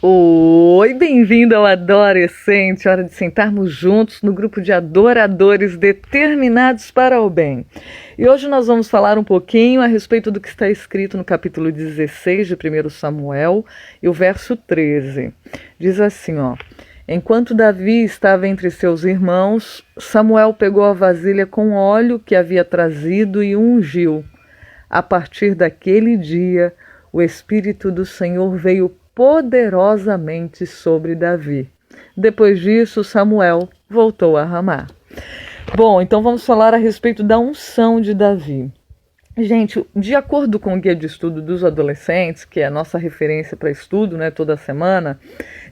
Oi, bem-vindo ao Adorescente, hora de sentarmos juntos no grupo de adoradores determinados para o bem. E hoje nós vamos falar um pouquinho a respeito do que está escrito no capítulo 16 de 1 Samuel e o verso 13. Diz assim, ó: Enquanto Davi estava entre seus irmãos, Samuel pegou a vasilha com óleo que havia trazido e ungiu. A partir daquele dia, o Espírito do Senhor veio poderosamente sobre Davi. Depois disso, Samuel voltou a Ramá. Bom, então vamos falar a respeito da unção de Davi. Gente, de acordo com o Guia de Estudo dos Adolescentes, que é a nossa referência para estudo, né, toda semana,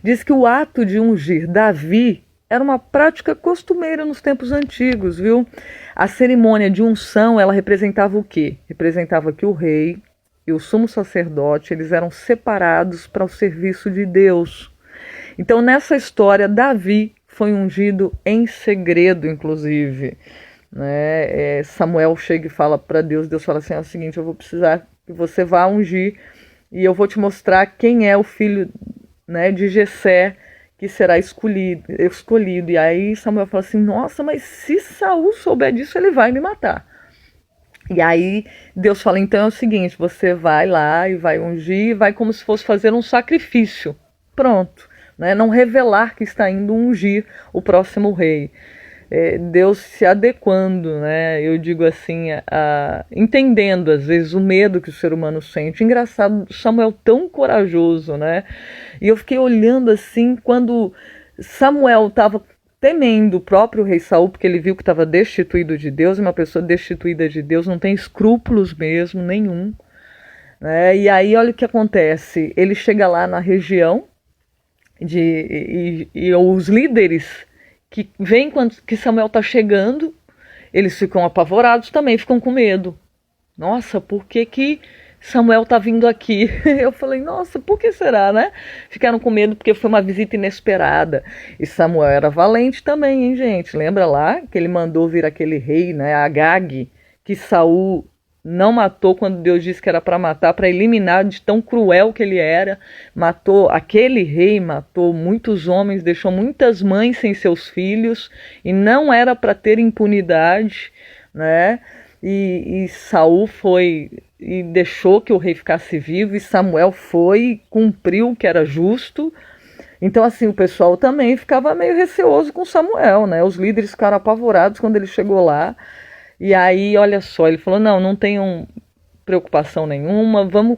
diz que o ato de ungir Davi era uma prática costumeira nos tempos antigos, viu? A cerimônia de unção, ela representava o quê? Representava que o rei e o sumo sacerdote, eles eram separados para o serviço de Deus. Então, nessa história, Davi foi ungido em segredo, inclusive. Né? Samuel chega e fala para Deus, Deus fala assim, é o seguinte, eu vou precisar que você vá ungir e eu vou te mostrar quem é o filho, né, de Jessé que será escolhido. E aí Samuel fala assim, nossa, mas se Saul souber disso, ele vai me matar. E aí Deus fala, então é o seguinte, você vai lá e vai ungir, vai como se fosse fazer um sacrifício. Pronto, né? Não revelar que está indo ungir o próximo rei. Deus se adequando, né? Eu digo assim, entendendo às vezes o medo que o ser humano sente. Engraçado, Samuel tão corajoso, né? E eu fiquei olhando assim, quando Samuel estava temendo o próprio rei Saul, porque ele viu que estava destituído de Deus, e uma pessoa destituída de Deus não tem escrúpulos mesmo, nenhum. Né? E aí olha o que acontece, ele chega lá na região, e os líderes que veem que Samuel está chegando, eles ficam apavorados também, ficam com medo. Nossa, por que Samuel está vindo aqui? Eu falei, nossa, por que será, né? Ficaram com medo porque foi uma visita inesperada. E Samuel era valente também, hein, gente? Lembra lá que ele mandou vir aquele rei, né, Agag, que Saul não matou quando Deus disse que era para matar, para eliminar de tão cruel que ele era. Matou, aquele rei matou muitos homens, deixou muitas mães sem seus filhos, e não era para ter impunidade, né? E Saul foi e deixou que o rei ficasse vivo, e Samuel foi e cumpriu o que era justo. Então assim, o pessoal também ficava meio receoso com Samuel, né? Os líderes ficaram apavorados quando ele chegou lá. E aí, olha só, ele falou, não tenham preocupação nenhuma, vamos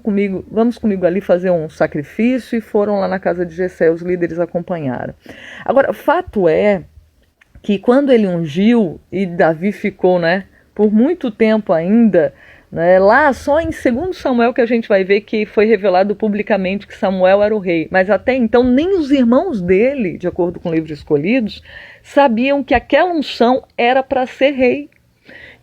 comigo ali fazer um sacrifício, e foram lá na casa de Jessé, os líderes acompanharam. Agora, fato é que quando ele ungiu, e Davi ficou, né, por muito tempo ainda, né, lá só em 2 Samuel que a gente vai ver que foi revelado publicamente que Samuel era o rei, mas até então nem os irmãos dele, de acordo com o livro de Escolhidos, sabiam que aquela unção era para ser rei.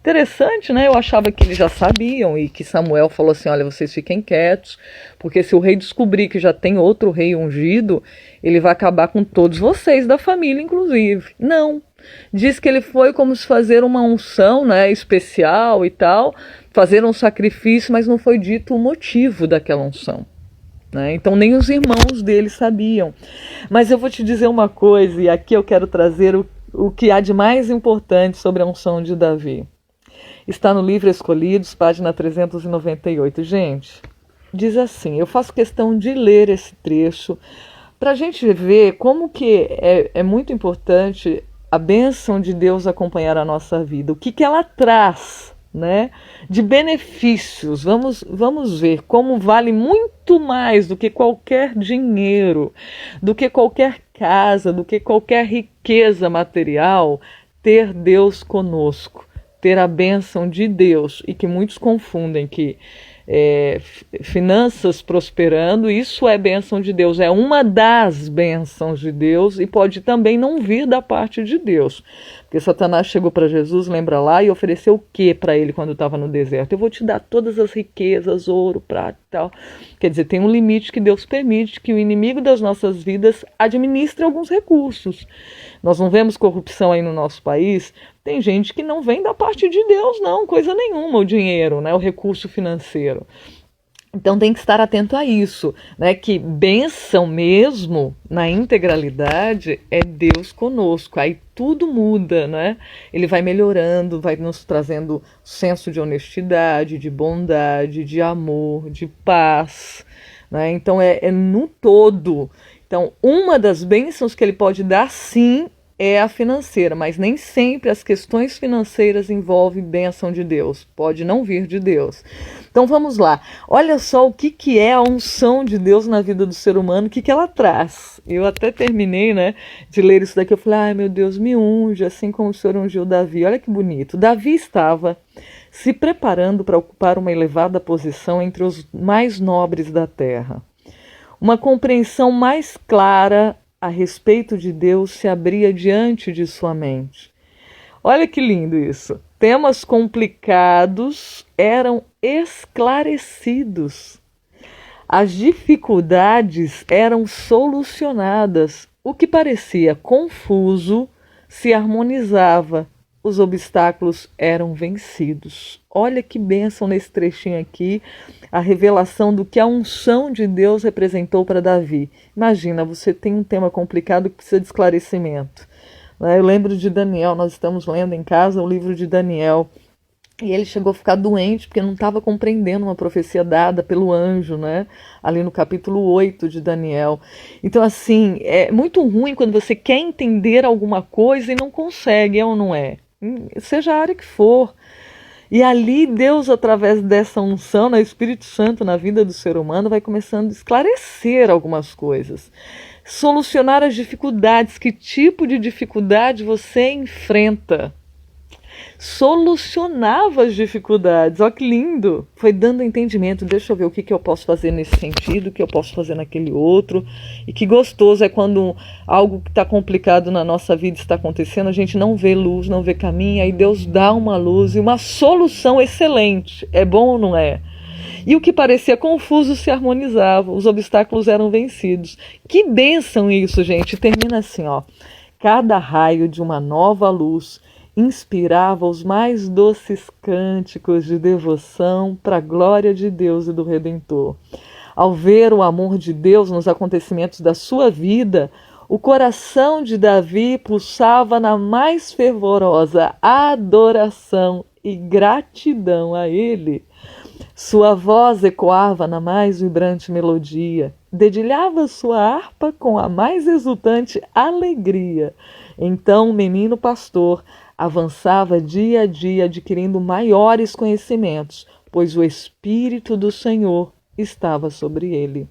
Interessante, né? Eu achava que eles já sabiam, e que Samuel falou assim, olha, vocês fiquem quietos, porque se o rei descobrir que já tem outro rei ungido, ele vai acabar com todos vocês da família, inclusive. Não. Diz que ele foi como se fazer uma unção, né, especial e tal, fazer um sacrifício, mas não foi dito o motivo daquela unção. Né? Então nem os irmãos dele sabiam. Mas eu vou te dizer uma coisa, e aqui eu quero trazer o que há de mais importante sobre a unção de Davi. Está no livro Escolhidos, página 398. Gente, diz assim, eu faço questão de ler esse trecho para a gente ver como que é muito importante a bênção de Deus acompanhar a nossa vida. O que ela traz, né, de benefícios. Vamos ver como vale muito mais do que qualquer dinheiro, do que qualquer casa, do que qualquer riqueza material, ter Deus conosco. Ter a bênção de Deus, e que muitos confundem que finanças prosperando, isso é bênção de Deus, é uma das bênçãos de Deus, e pode também não vir da parte de Deus, porque Satanás chegou para Jesus, lembra lá, e ofereceu o que para ele quando estava no deserto? Eu vou te dar todas as riquezas, ouro, prata e tal. Quer dizer, tem um limite que Deus permite que o inimigo das nossas vidas administre alguns recursos. Nós não vemos corrupção aí no nosso país. Tem gente que não vem da parte de Deus, não, coisa nenhuma, o dinheiro, né, o recurso financeiro. Então tem que estar atento a isso, né? Que bênção mesmo, na integralidade, é Deus conosco. Aí tudo muda, né? Ele vai melhorando, vai nos trazendo senso de honestidade, de bondade, de amor, de paz, né? Então é no todo. Então, uma das bênçãos que ele pode dar, sim, é a financeira, mas nem sempre as questões financeiras envolvem bênção de Deus. Pode não vir de Deus. Então vamos lá. Olha só o que é a unção de Deus na vida do ser humano, o que ela traz. Eu até terminei, né, de ler isso daqui. Eu falei, ai meu Deus, me unge, assim como o Senhor ungiu Davi. Olha que bonito. Davi estava se preparando para ocupar uma elevada posição entre os mais nobres da terra. Uma compreensão mais clara a respeito de Deus se abria diante de sua mente. Olha que lindo isso. Temas complicados eram esclarecidos. As dificuldades eram solucionadas. O que parecia confuso se harmonizava. Os obstáculos eram vencidos. Olha que bênção nesse trechinho aqui, a revelação do que a unção de Deus representou para Davi. Imagina, você tem um tema complicado que precisa de esclarecimento. Eu lembro de Daniel, nós estamos lendo em casa o livro de Daniel, e ele chegou a ficar doente porque não estava compreendendo uma profecia dada pelo anjo, né? Ali no capítulo 8 de Daniel. Então, assim, é muito ruim quando você quer entender alguma coisa e não consegue, é ou não é? Seja a área que for. E ali Deus, através dessa unção, no Espírito Santo, na vida do ser humano, vai começando a esclarecer algumas coisas. Solucionar as dificuldades. Que tipo de dificuldade você enfrenta? Solucionava as dificuldades. Olha que lindo! Foi dando entendimento. Deixa eu ver o que eu posso fazer nesse sentido, o que eu posso fazer naquele outro. E que gostoso é quando algo que está complicado na nossa vida está acontecendo, a gente não vê luz, não vê caminho, aí Deus dá uma luz e uma solução excelente. É bom ou não é? E o que parecia confuso se harmonizava, os obstáculos eram vencidos. Que bênção isso, gente! Termina assim, ó. Cada raio de uma nova luz inspirava os mais doces cânticos de devoção para a glória de Deus e do Redentor. Ao ver o amor de Deus nos acontecimentos da sua vida, o coração de Davi pulsava na mais fervorosa adoração e gratidão a ele. Sua voz ecoava na mais vibrante melodia, dedilhava sua harpa com a mais exultante alegria. Então o menino pastor avançava dia a dia adquirindo maiores conhecimentos, pois o Espírito do Senhor estava sobre ele.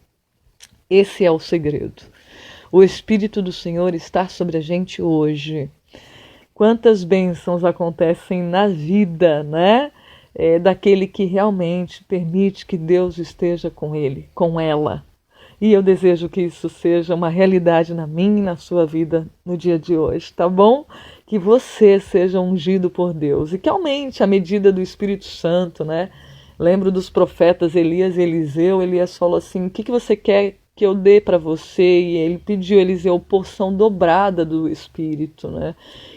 Esse é o segredo. O Espírito do Senhor está sobre a gente hoje. Quantas bênçãos acontecem na vida, né? Daquele que realmente permite que Deus esteja com ele, com ela. E eu desejo que isso seja uma realidade na minha e na sua vida no dia de hoje, tá bom? Que você seja ungido por Deus e que aumente a medida do Espírito Santo, né? Lembro dos profetas Elias e Eliseu. Elias falou assim, o que você quer que eu dê para você? E ele pediu a Eliseu porção dobrada do Espírito, né?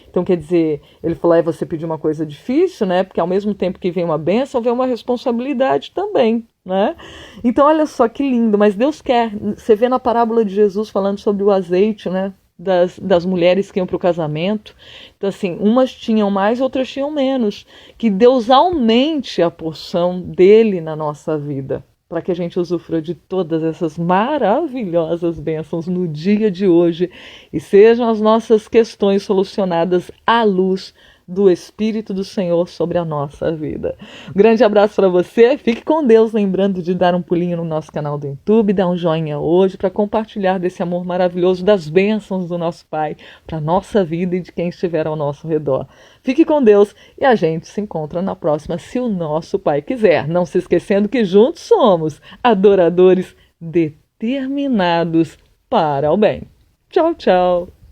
Então, quer dizer, ele falou, você pediu uma coisa difícil, né? Porque ao mesmo tempo que vem uma bênção, vem uma responsabilidade também, né? Então, olha só que lindo, mas Deus quer. Você vê na parábola de Jesus falando sobre o azeite, né? Das mulheres que iam para o casamento. Então, assim, umas tinham mais, outras tinham menos. Que Deus aumente a porção dele na nossa vida, para que a gente usufrua de todas essas maravilhosas bênçãos no dia de hoje e sejam as nossas questões solucionadas à luz do Espírito do Senhor sobre a nossa vida. Um grande abraço para você, fique com Deus, lembrando de dar um pulinho no nosso canal do YouTube, dar um joinha hoje para compartilhar desse amor maravilhoso, das bênçãos do nosso Pai para a nossa vida e de quem estiver ao nosso redor. Fique com Deus e a gente se encontra na próxima, se o nosso Pai quiser. Não se esquecendo que juntos somos adoradores determinados para o bem. Tchau, tchau!